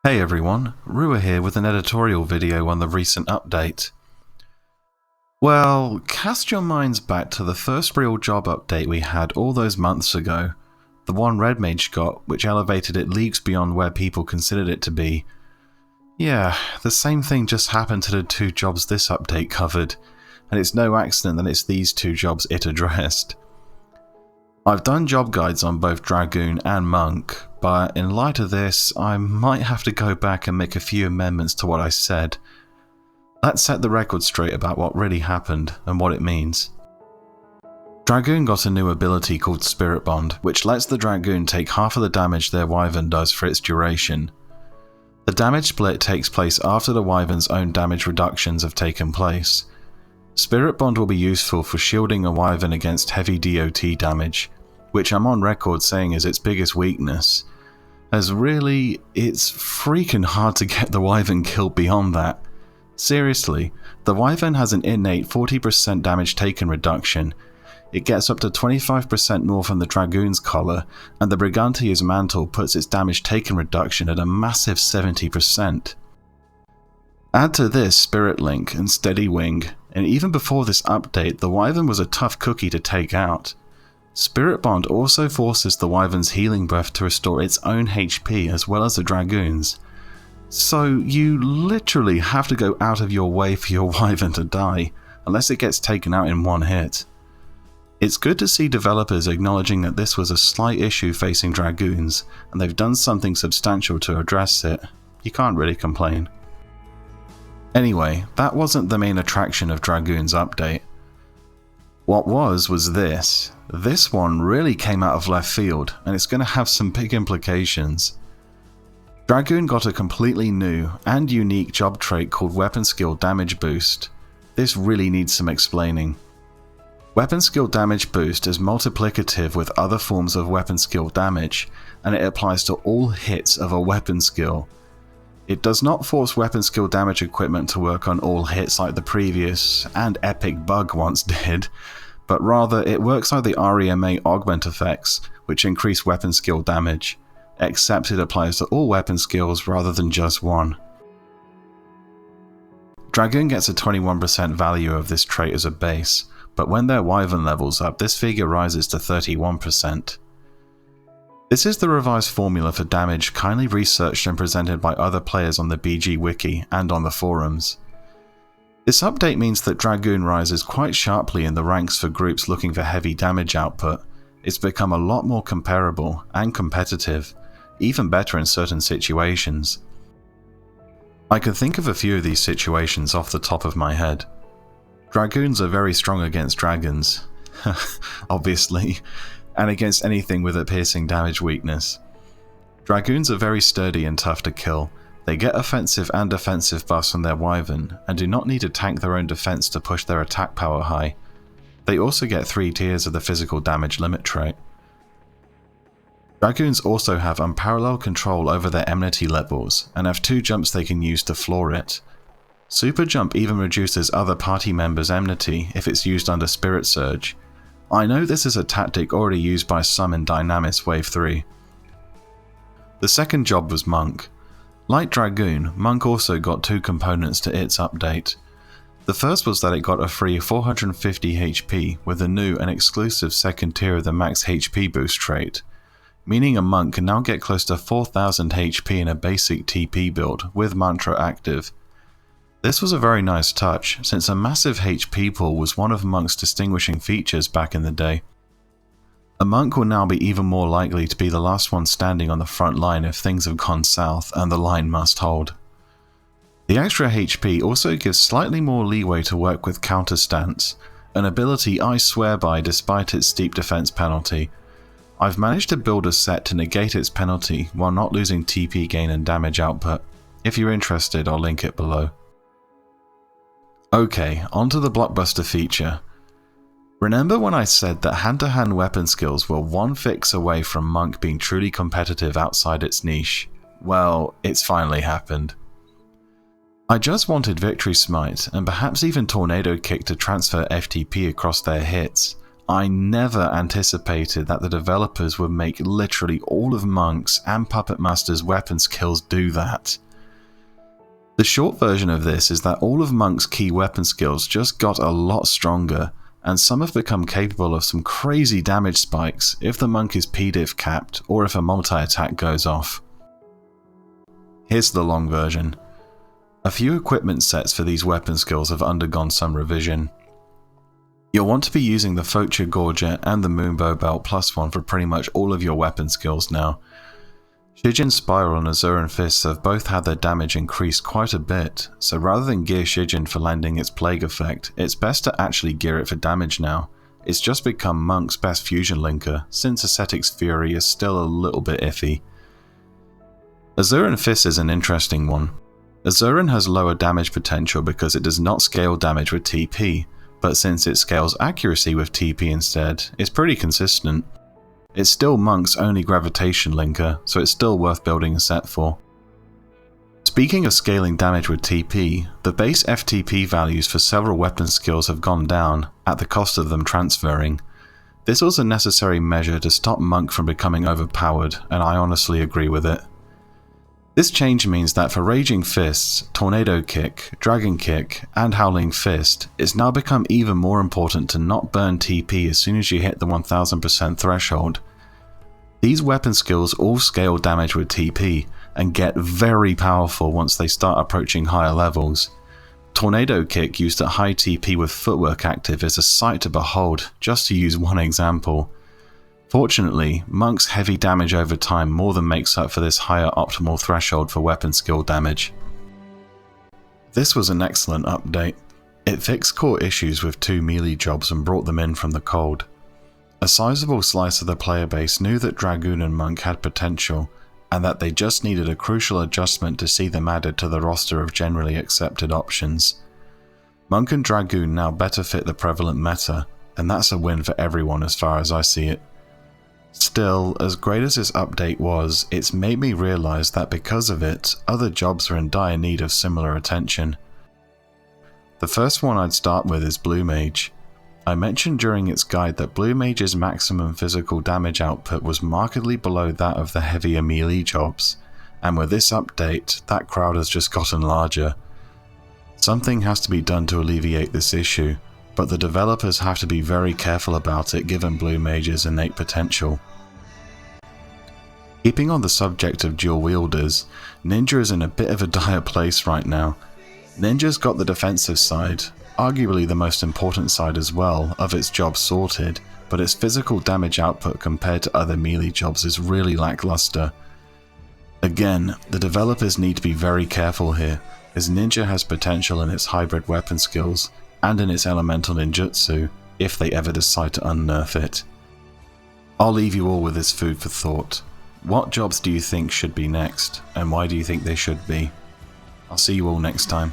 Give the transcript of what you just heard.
Hey everyone, Rua here with an editorial video on the recent update. Well, cast your minds back to the first real job update we had all those months ago, the one Red Mage got, which elevated it leagues beyond where people considered it to be. Yeah, the same thing just happened to the two jobs this update covered, and it's no accident that it's these two jobs it addressed. I've done job guides on both Dragoon and Monk, but in light of this, I might have to go back and make a few amendments to what I said. Let's set the record straight about what really happened and what it means. Dragoon got a new ability called Spirit Bond, which lets the Dragoon take half of the damage their wyvern does for its duration. The damage split takes place after the wyvern's own damage reductions have taken place. Spirit Bond will be useful for shielding a wyvern against heavy DOT damage, which I'm on record saying is its biggest weakness, as really, it's freaking hard to get the wyvern killed beyond that. Seriously, the wyvern has an innate 40% damage taken reduction, it gets up to 25% more from the Dragoon's collar, and the Brigantia's mantle puts its damage taken reduction at a massive 70%. Add to this Spirit Link and Steady Wing, and even before this update, the wyvern was a tough cookie to take out. Spirit Bond also forces the wyvern's healing breath to restore its own HP as well as the Dragoon's. So you literally have to go out of your way for your wyvern to die, unless it gets taken out in one hit. It's good to see developers acknowledging that this was a slight issue facing Dragoons, and they've done something substantial to address it. You can't really complain. Anyway, that wasn't the main attraction of Dragoon's update. What was this. This one really came out of left field, and it's going to have some big implications. Dragoon got a completely new and unique job trait called Weapon Skill Damage Boost. This really needs some explaining. Weapon Skill Damage Boost is multiplicative with other forms of weapon skill damage, and it applies to all hits of a weapon skill. It does not force weapon skill damage equipment to work on all hits like the previous and epic bug once did, but rather it works like the REMA augment effects, which increase weapon skill damage, except it applies to all weapon skills rather than just one. Dragoon gets a 21% value of this trait as a base, but when their wyvern levels up, this figure rises to 31%. This is the revised formula for damage kindly researched and presented by other players on the BG Wiki and on the forums. This update means that Dragoon rises quite sharply in the ranks for groups looking for heavy damage output. It's become a lot more comparable and competitive, even better in certain situations. I can think of a few of these situations off the top of my head. Dragoons are very strong against dragons, obviously, and against anything with a piercing damage weakness. Dragoons are very sturdy and tough to kill. They get offensive and defensive buffs from their wyvern, and do not need to tank their own defense to push their attack power high. They also get 3 tiers of the physical damage limit trait. Dragoons also have unparalleled control over their enmity levels, and have 2 jumps they can use to floor it. Super Jump even reduces other party members' enmity if it's used under Spirit Surge. I know this is a tactic already used by some in Dynamis Wave 3. The second job was Monk. Like Dragoon, Monk also got 2 components to its update. The first was that it got a free 450 HP with a new and exclusive second tier of the max HP boost trait, meaning a monk can now get close to 4000 HP in a basic TP build with Mantra active. This was a very nice touch, since a massive HP pool was one of Monk's distinguishing features back in the day. A monk will now be even more likely to be the last one standing on the front line if things have gone south and the line must hold. The extra HP also gives slightly more leeway to work with counter stance, an ability I swear by despite its steep defense penalty. I've managed to build a set to negate its penalty while not losing TP gain and damage output. If you're interested, I'll link it below. Okay, onto the blockbuster feature. Remember when I said that hand-to-hand weapon skills were one fix away from Monk being truly competitive outside its niche? Well, it's finally happened. I just wanted Victory Smite and perhaps even Tornado Kick to transfer FTP across their hits. I never anticipated that the developers would make literally all of Monk's and Puppet Master's weapon skills do that. The short version of this is that all of Monk's key weapon skills just got a lot stronger, and some have become capable of some crazy damage spikes if the Monk is PDIF capped or if a multi-attack goes off. Here's the long version. A few equipment sets for these weapon skills have undergone some revision. You'll want to be using the Focher Gorget and the Moonbow Belt +1 for pretty much all of your weapon skills now. Shijin's Spiral and Azuran Fists have both had their damage increased quite a bit, so rather than gear Shijin for landing its Plague effect, it's best to actually gear it for damage now. It's just become Monk's best fusion linker, since Ascetic's Fury is still a little bit iffy. Azuran Fist is an interesting one. Azuran has lower damage potential because it does not scale damage with TP, but since it scales accuracy with TP instead, it's pretty consistent. It's still Monk's only gravitation linker, so it's still worth building a set for. Speaking of scaling damage with TP, the base FTP values for several weapon skills have gone down, at the cost of them transferring. This was a necessary measure to stop Monk from becoming overpowered, and I honestly agree with it. This change means that for Raging Fists, Tornado Kick, Dragon Kick, and Howling Fist, it's now become even more important to not burn TP as soon as you hit the 1000% threshold. These weapon skills all scale damage with TP, and get very powerful once they start approaching higher levels. Tornado Kick used at high TP with footwork active is a sight to behold, just to use one example. Fortunately, Monk's heavy damage over time more than makes up for this higher optimal threshold for weapon skill damage. This was an excellent update. It fixed core issues with 2 melee jobs and brought them in from the cold. A sizable slice of the player base knew that Dragoon and Monk had potential, and that they just needed a crucial adjustment to see them added to the roster of generally accepted options. Monk and Dragoon now better fit the prevalent meta, and that's a win for everyone as far as I see it. Still, as great as this update was, it's made me realise that because of it, other jobs are in dire need of similar attention. The first one I'd start with is Blue Mage. I mentioned during its guide that Blue Mage's maximum physical damage output was markedly below that of the heavier melee jobs, and with this update, that crowd has just gotten larger. Something has to be done to alleviate this issue, but the developers have to be very careful about it given Blue Mage's innate potential. Keeping on the subject of dual wielders, Ninja is in a bit of a dire place right now. Ninja's got the defensive side, arguably the most important side as well, of its job sorted, but its physical damage output compared to other melee jobs is really lackluster. Again, the developers need to be very careful here, as Ninja has potential in its hybrid weapon skills, and in its elemental ninjutsu, if they ever decide to unnerf it. I'll leave you all with this food for thought. What jobs do you think should be next, and why do you think they should be? I'll see you all next time.